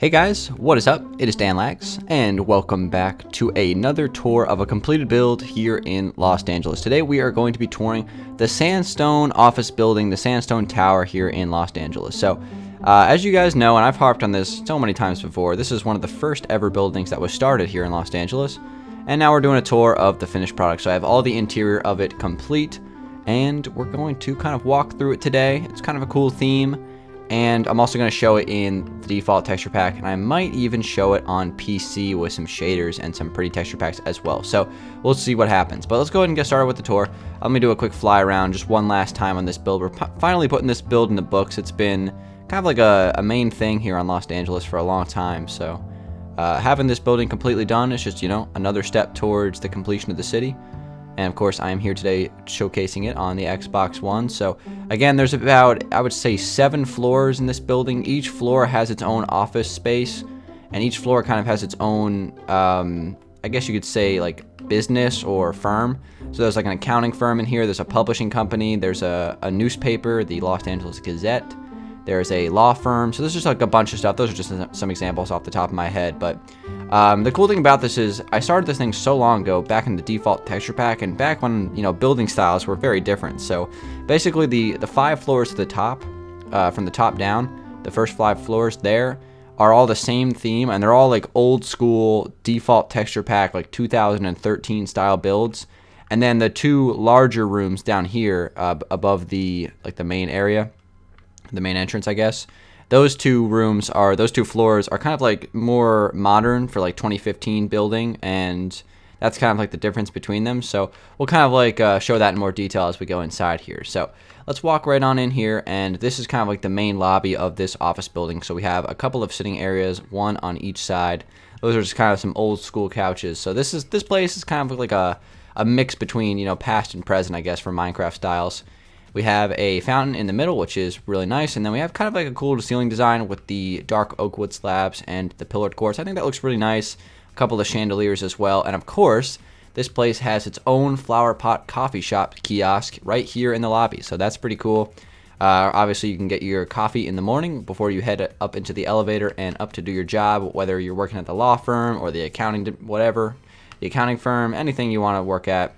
Hey guys, what is up? It is Dangeles, and welcome back to another tour of a completed build here in Los Angeles. Today we are going to be touring the Sandstone office building, the Sandstone Tower here in Los Angeles. So, as you guys know, and I've harped on this so many times before, this is one of the first ever buildings that was started here in Los Angeles. And now we're doing a tour of the finished product. So I have all the interior of it complete, and we're going to kind of walk through it today. It's kind of a cool theme. And I'm also going to show it in the default texture pack, and I might even show it on PC with some shaders and some pretty texture packs as well. So we'll see what happens. But let's go ahead and get started with the tour. Let me do a quick fly around just one last time on this build. We're finally putting this build in the books. It's been kind of like a main thing here on Los Angeles for a long time. So having this building completely done is just, another step towards the completion of the city. And of course, I am here today showcasing it on the Xbox One. So again, there's about, I would say, 7 floors in this building. Each floor has its own office space, and each floor kind of has its own, I guess you could say, like business or firm. So there's like an accounting firm in here. There's a publishing company. There's a newspaper, the Los Angeles Gazette. There's a law firm. So there's just like a bunch of stuff. Those are just some examples off the top of my head. But the cool thing about this is I started this thing so long ago, back in the default texture pack, and back when, building styles were very different. So basically the 5 floors to the top, from the top down, the first 5 floors there are all the same theme, and they're all like old school default texture pack, like 2013 style builds. And then the 2 larger rooms down here, above the main area, the main entrance, I guess. Those 2 floors are kind of like more modern for like 2015 building, and that's kind of like the difference between them. So we'll kind of like show that in more detail as we go inside here. So let's walk right on in here, and this is kind of like the main lobby of this office building. So we have a couple of sitting areas, one on each side. Those are just kind of some old school couches. So this place is kind of like a mix between, past and present, I guess, for Minecraft styles. We have a fountain in the middle, which is really nice, and then we have kind of like a cool ceiling design with the dark oak wood slabs and the pillared quartz. I think that looks really nice. A couple of chandeliers as well, and of course, this place has its own flower pot coffee shop kiosk right here in the lobby, so that's pretty cool. Obviously, you can get your coffee in the morning before you head up into the elevator and up to do your job, whether you're working at the law firm or the accounting, whatever, the accounting firm, anything you want to work at.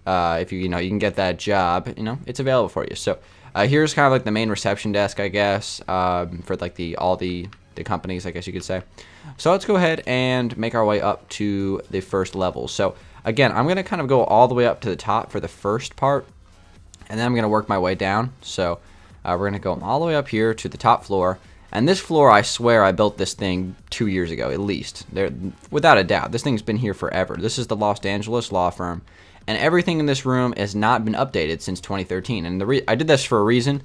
If you can get that job, it's available for you. So here's kind of like the main reception desk, I guess, for like all the companies, I guess you could say. So let's go ahead and make our way up to the first level. So again, I'm going to kind of go all the way up to the top for the first part, and then I'm going to work my way down. So we're going to go all the way up here to the top floor. And this floor, I swear I built this thing 2 years ago, at least. Without a doubt, this thing's been here forever. This is the Los Angeles law firm. And everything in this room has not been updated since 2013. And I did this for a reason.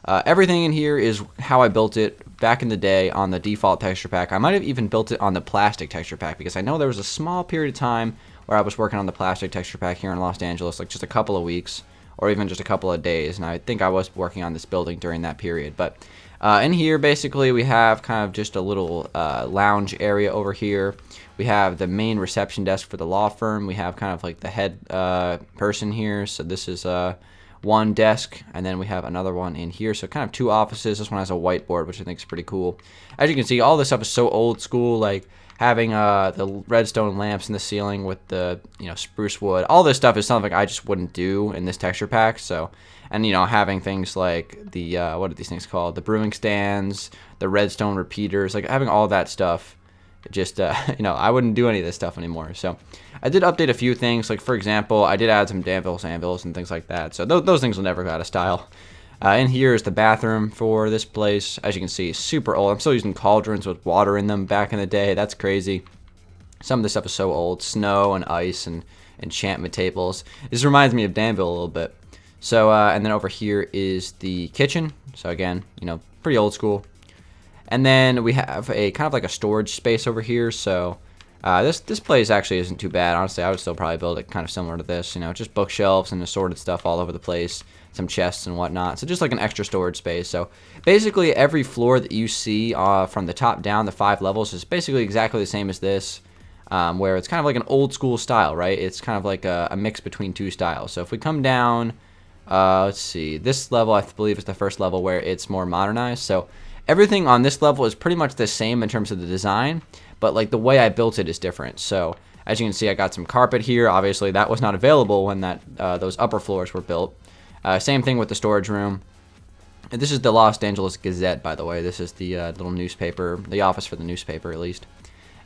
Everything in here is how I built it back in the day on the default texture pack. I might have even built it on the plastic texture pack, because I know there was a small period of time where I was working on the plastic texture pack here in Los Angeles, like just a couple of weeks or even just a couple of days. And I think I was working on this building during that period. But in here, basically, we have kind of just a little lounge area over here. We have the main reception desk for the law firm. We have kind of like the head person here. So this is one desk, and then we have another one in here. So kind of 2 offices. This one has a whiteboard, which I think is pretty cool. As you can see, all this stuff is so old school, like having the redstone lamps in the ceiling with the spruce wood. All this stuff is something I just wouldn't do in this texture pack. So, and having things like the what are these things called? The brewing stands, the redstone repeaters, like having all that stuff. Just I wouldn't do any of this stuff anymore. So I did update a few things, like for example, I did add some Dangeles anvils and things like that. So those things will never go out of style. In here is the bathroom for this place. As you can see, super old. I'm still using cauldrons with water in them back in the day. That's crazy. Some of this stuff is so old. Snow and ice and enchantment tables. This reminds me of Danville a little bit. So and then over here is the kitchen. So again, pretty old school. And then we have a kind of like a storage space over here. So this place actually isn't too bad. Honestly, I would still probably build it kind of similar to this. Just bookshelves and assorted stuff all over the place. Some chests and whatnot. So just like an extra storage space. So basically every floor that you see from the top down, the 5 levels, is basically exactly the same as this. Where it's kind of like an old school style, right? It's kind of like a mix between 2 styles. So if we come down, let's see. This level, I believe, is the first level where it's more modernized. So everything on this level is pretty much the same in terms of the design, but like the way I built it is different. So as you can see, I got some carpet here. Obviously, that was not available when those upper floors were built. Same thing with the storage room. And this is the Los Angeles Gazette, by the way. This is the little newspaper, the office for the newspaper, at least.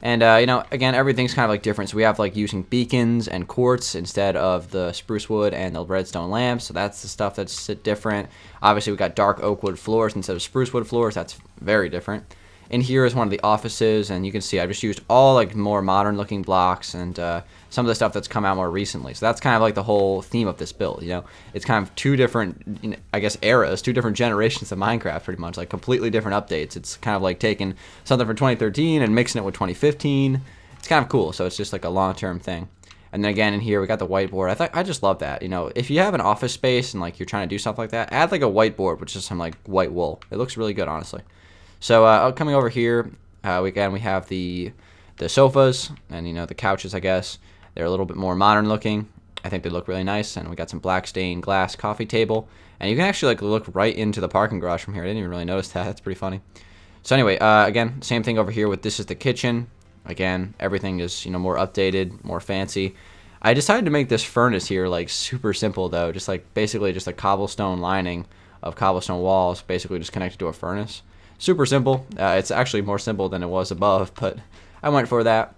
And, you know, again, everything's kind of like different. So we have like using beacons and quartz instead of the spruce wood and the redstone lamps. So that's the stuff that's different. Obviously, we got dark oak wood floors instead of spruce wood floors. That's very different. In here is one of the offices, and you can see I just used all like more modern looking blocks and some of the stuff that's come out more recently. So that's kind of like the whole theme of this build, you know. It's kind of two different, you know, I guess, eras, two different generations of Minecraft, pretty much, like completely different updates. It's kind of like taking something from 2013 and mixing it with 2015. It's kind of cool. So it's just like a long-term thing. And then again in here we got the whiteboard. I just love that. You know, if you have an office space and like you're trying to do stuff like that, add like a whiteboard with just some like white wool. It looks really good, honestly. So coming over here, we have the sofas and, you know, the couches, I guess. They're a little bit more modern looking. I think they look really nice. And we got some black stained glass coffee table. And you can actually like look right into the parking garage from here. I didn't even really notice that. That's pretty funny. So anyway, again, same thing over here with this is the kitchen. Again, everything is, you know, more updated, more fancy. I decided to make this furnace here like super simple though. Just like basically just a cobblestone lining of cobblestone walls, basically just connected to a furnace. Super simple. It's actually more simple than it was above, but I went for that.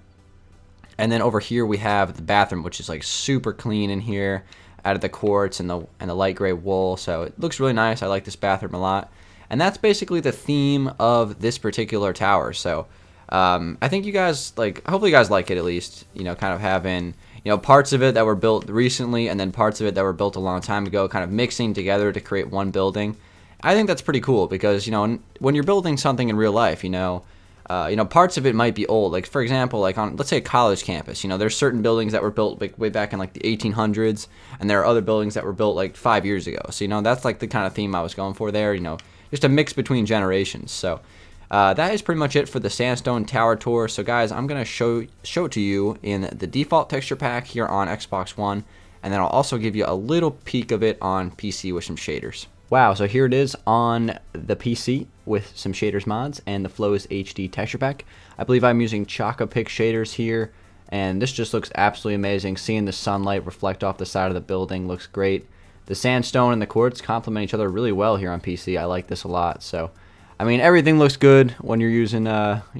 And then over here we have the bathroom, which is like super clean in here, out of the quartz and the light gray wool. So it looks really nice. I like this bathroom a lot. And that's basically the theme of this particular tower. So I think you guys hopefully you guys like it at least. You know, kind of having, you know, parts of it that were built recently and then parts of it that were built a long time ago, kind of mixing together to create one building. I think that's pretty cool because, you know, when you're building something in real life, you know, parts of it might be old. Like, for example, like on, let's say, a college campus, you know, there's certain buildings that were built like way back in like the 1800s, and there are other buildings that were built like 5 years ago. So, you know, that's like the kind of theme I was going for there, you know, just a mix between generations. So that is pretty much it for the Sandstone Tower tour. So, guys, I'm going to show it to you in the default texture pack here on Xbox One, and then I'll also give you a little peek of it on PC with some shaders. Wow, so here it is on the PC with some shaders mods and the Flows HD texture pack. I believe I'm using Chocopic shaders here, and this just looks absolutely amazing. Seeing the sunlight reflect off the side of the building looks great. The sandstone and the quartz complement each other really well here on PC. I like this a lot. So, I mean, everything looks good when you're using, you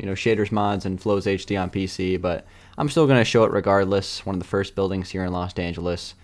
know, shaders mods and Flows HD on PC, but I'm still going to show it regardless. One of the first buildings here in Los Angeles.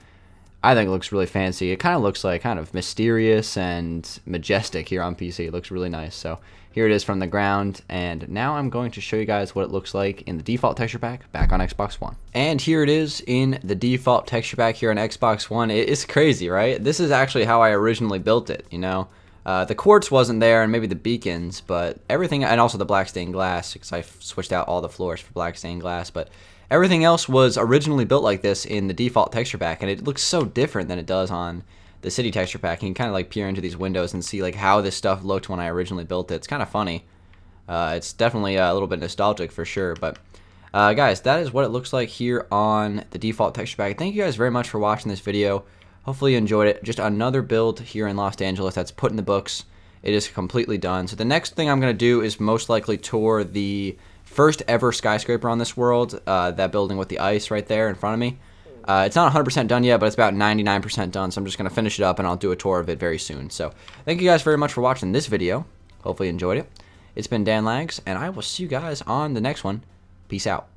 I think it looks really fancy. It kind of looks like kind of mysterious and majestic here on PC. It looks really nice. So here it is from the ground. And now I'm going to show you guys what it looks like in the default texture pack back on Xbox One. And here it is in the default texture pack here on Xbox One. It's crazy, right? This is actually how I originally built it, you know. The quartz wasn't there and maybe the beacons, but everything, and also the black stained glass because I switched out all the floors for black stained glass, but everything else was originally built like this in the default texture pack, and it looks so different than it does on the city texture pack. You can kind of like peer into these windows and see like how this stuff looked when I originally built it. It's kind of funny. It's definitely a little bit nostalgic for sure, but guys, that is what it looks like here on the default texture pack. Thank you guys very much for watching this video. Hopefully you enjoyed it. Just another build here in Los Angeles that's put in the books. It is completely done. So the next thing I'm going to do is most likely tour the first ever skyscraper on this world, that building with the ice right there in front of me. It's not 100% done yet, but it's about 99% done, so I'm just going to finish it up and I'll do a tour of it very soon. So thank you guys very much for watching this video. Hopefully you enjoyed it. It's been Dangeles, and I will see you guys on the next one. Peace out.